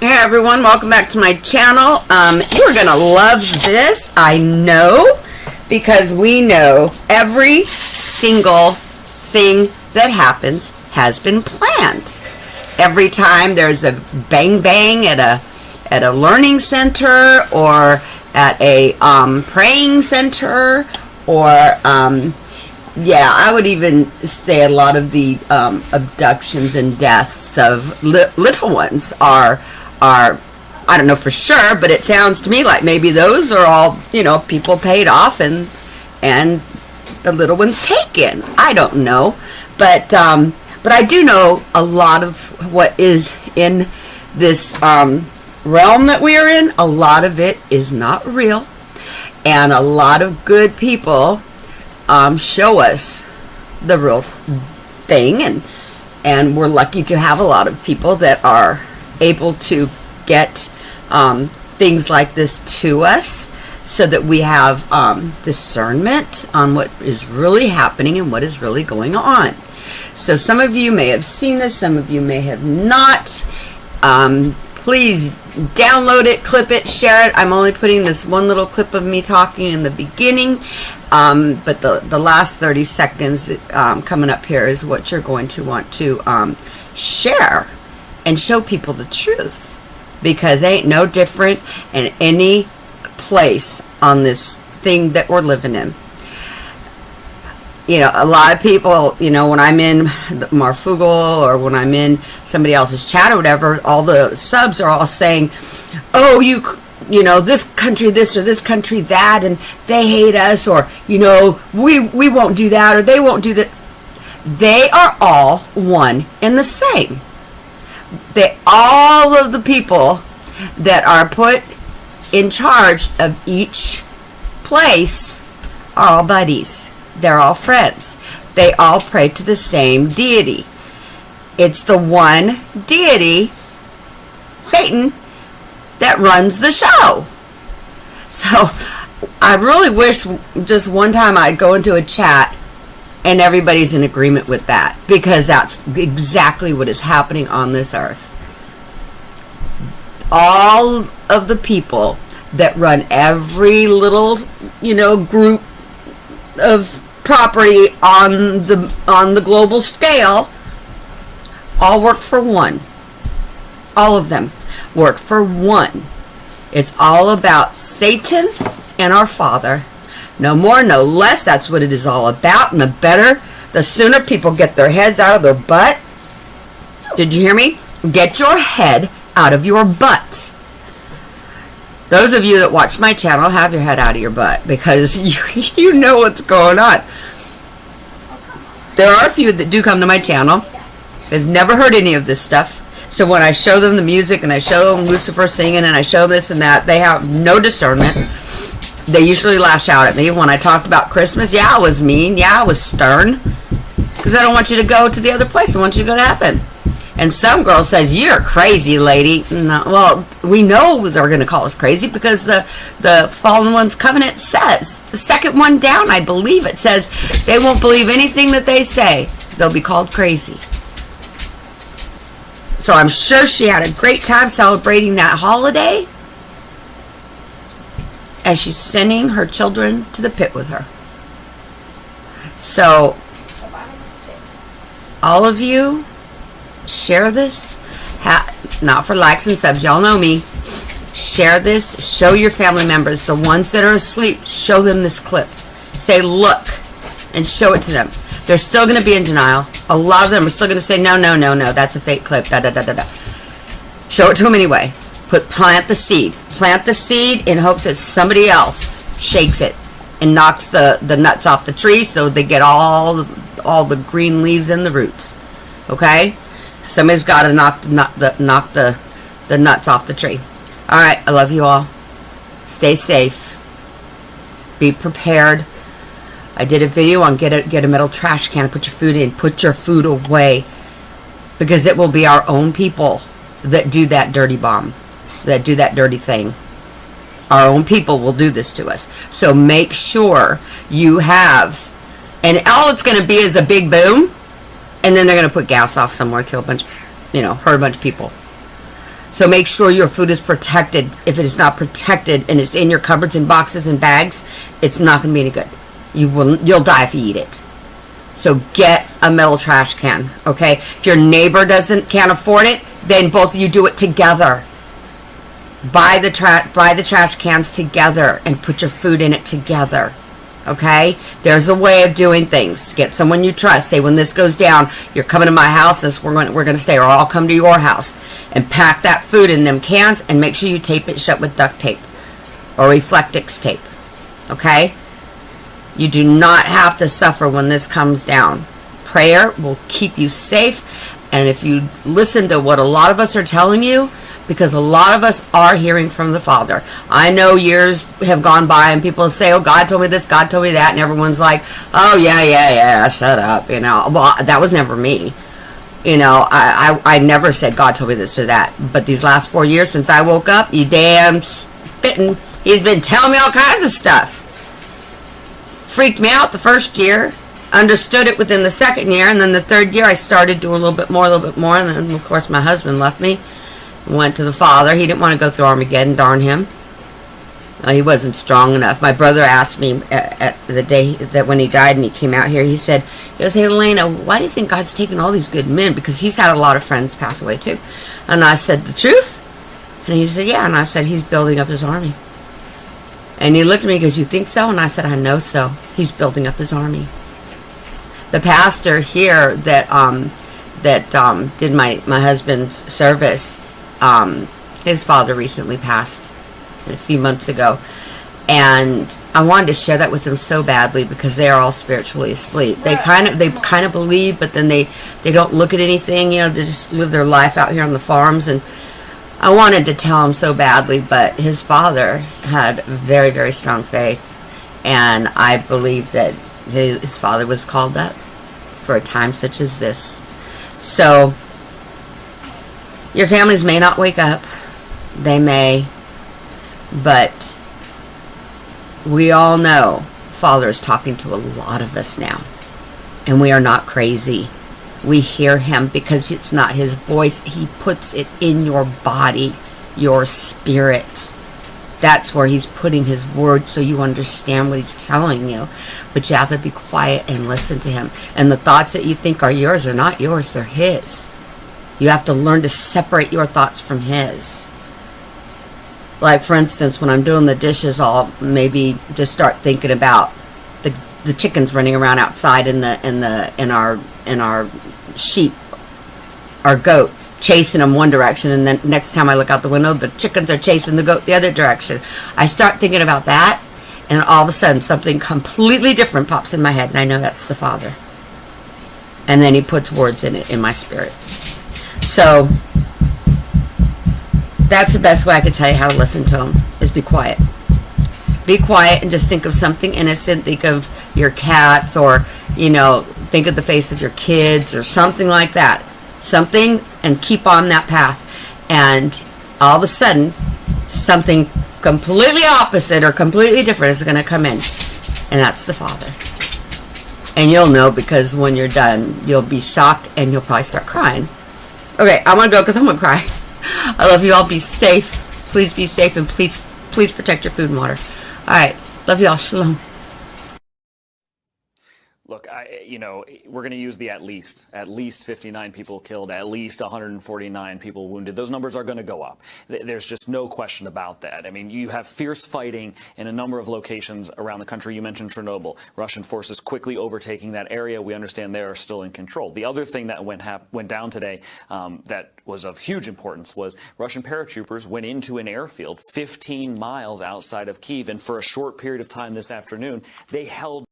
Hey everyone, welcome back to my channel. You're gonna love this, I know, because we know every single thing that happens has been planned. Every time there's a bang bang at a learning center or at a praying center, or yeah, I would even say a lot of the abductions and deaths of little ones are, I don't know for sure, but it sounds to me like maybe those are all, people paid off and the little ones taken. I don't know, but I do know a lot of what is in this realm that we are in. A lot of it is not real, and a lot of good people show us the real thing, and we're lucky to have a lot of people that are able to get things like this to us, so that we have discernment on what is really happening and what is really going on. So some of you may have seen this, some of you may have not. Please download it, clip it, share it. I'm only putting this one little clip of me talking in the beginning, but the last 30 seconds coming up here is what you're going to want to share and show people the truth, because it ain't no different in any place on this thing that we're living in. A lot of people, when I'm in Marfugal or when I'm in somebody else's chat or whatever, all the subs are all saying, oh, this country this or this country that, and they hate us, or, we won't do that, or they won't do that. They are all one and the same. All of the people that are put in charge of each place are all buddies. They're all friends. They all pray to the same deity. It's the one deity, Satan, that runs the show. So I really wish just one time I'd go into a chat and everybody's in agreement with that, because that's exactly what is happening on this earth. All of the people that run every little, group of property on the global scale all work for one. All of them work for one. It's all about Satan and our Father. No more, no less. That's what it is all about. And the sooner people get their heads out of their butt. Did you hear me? Get your head out of your butt. Those of you that watch my channel, have your head out of your butt, because you know what's going on. There are a few that do come to my channel has never heard any of this stuff. So when I show them the music and I show them Lucifer singing and I show them this and that, they have no discernment. They usually lash out at me when I talked about Christmas. Yeah, I was mean. Yeah, I was stern, because I don't want you to go to the other place. I want you to go to heaven. And some girl says, you're crazy, lady. No, well, we know they're going to call us crazy, because the Fallen One's Covenant says, the second one down, I believe it says, they won't believe anything that they say. They'll be called crazy. So I'm sure she had a great time celebrating that holiday, and she's sending her children to the pit with her. So all of you, share this. Not for likes and subs, y'all know me. Share this. Show your family members, the ones that are asleep, show them this clip. Say, look, and show it to them. They're still going to be in denial. A lot of them are still going to say, no, that's a fake clip, Show it to them anyway. Plant the seed. Plant the seed in hopes that somebody else shakes it and knocks the nuts off the tree, so they get all the green leaves and the roots. Okay? Somebody's got to knock the nuts off the tree. All right, I love you all. Stay safe. Be prepared. I did a video on get a metal trash can, put your food in, put your food away, because it will be our own people that do that dirty bomb, that do that dirty thing. Our own people will do this to us. So make sure you have, and all it's going to be is a big boom, and then they're going to put gas off somewhere, kill a bunch, hurt a bunch of people. So make sure your food is protected. If it is not protected and it's in your cupboards and boxes and bags, it's not going to be any good. You'll die if you eat it. So get a metal trash can, okay? If your neighbor can't afford it, then both of you do it together. Buy the trash cans together and put your food in it together. Okay? There's a way of doing things. Get someone you trust. Say, when this goes down, you're coming to my house, we're going to stay, or I'll come to your house. And pack that food in them cans and make sure you tape it shut with duct tape or Reflectix tape. Okay? You do not have to suffer when this comes down. Prayer will keep you safe. And if you listen to what a lot of us are telling you, because a lot of us are hearing from the Father. I know years have gone by and people say, oh, God told me this, God told me that. And everyone's like, oh, yeah, shut up. You know, well, that was never me. You know, I never said God told me this or that. But these last 4 years since I woke up, you damn spitting, he's been telling me all kinds of stuff. Freaked me out the first year. Understood it within the second year. And then the third year I started doing a little bit more. And then, of course, my husband left me. Went to the Father. He didn't want to go through Armageddon, darn him. He wasn't strong enough. My brother asked me at the day that when he died and he came out here, he goes, hey, Elena, why do you think God's taking all these good men? Because he's had a lot of friends pass away too. And I said, the truth? And he said, yeah. And I said, he's building up his army. And he looked at me and goes, you think so? And I said, I know so. He's building up his army. The pastor here that did my husband's service, his father recently passed a few months ago, and I wanted to share that with them so badly because they are all spiritually asleep. They kind of believe, but then they don't look at anything. You know, they just live their life out here on the farms. And I wanted to tell him so badly, but his father had very, very strong faith, and I believe that his father was called up for a time such as this. So your families may not wake up. They may. But we all know Father is talking to a lot of us now. And we are not crazy. We hear him because it's not his voice. He puts it in your body, your spirit. That's where he's putting his word so you understand what he's telling you. But you have to be quiet and listen to him. And the thoughts that you think are yours are not yours. They're his. You have to learn to separate your thoughts from his. Like, for instance, when I'm doing the dishes, I'll maybe just start thinking about the chickens running around outside in our sheep, our goat, chasing them one direction, and then next time I look out the window, the chickens are chasing the goat the other direction. I start thinking about that, and all of a sudden something completely different pops in my head, and I know that's the Father. And then he puts words in it in my spirit. So that's the best way I could tell you how to listen to him, is be quiet. Be quiet and just think of something innocent. Think of your cats, or, you know, think of the face of your kids or something like that. Something, and keep on that path. And all of a sudden, something completely opposite or completely different is going to come in. And that's the Father. And you'll know, because when you're done, you'll be shocked and you'll probably start crying. Okay, I'm going to go because I'm going to cry. I love you all. Be safe. Please be safe, and please protect your food and water. All right. Love you all. Shalom. Look, we're going to use the at least 59 people killed, at least 149 people wounded. Those numbers are going to go up. There's just no question about that. I mean, you have fierce fighting in a number of locations around the country. You mentioned Chernobyl. Russian forces quickly overtaking that area. We understand they are still in control. The other thing that went down today that was of huge importance was Russian paratroopers went into an airfield 15 miles outside of Kyiv, and for a short period of time this afternoon, they held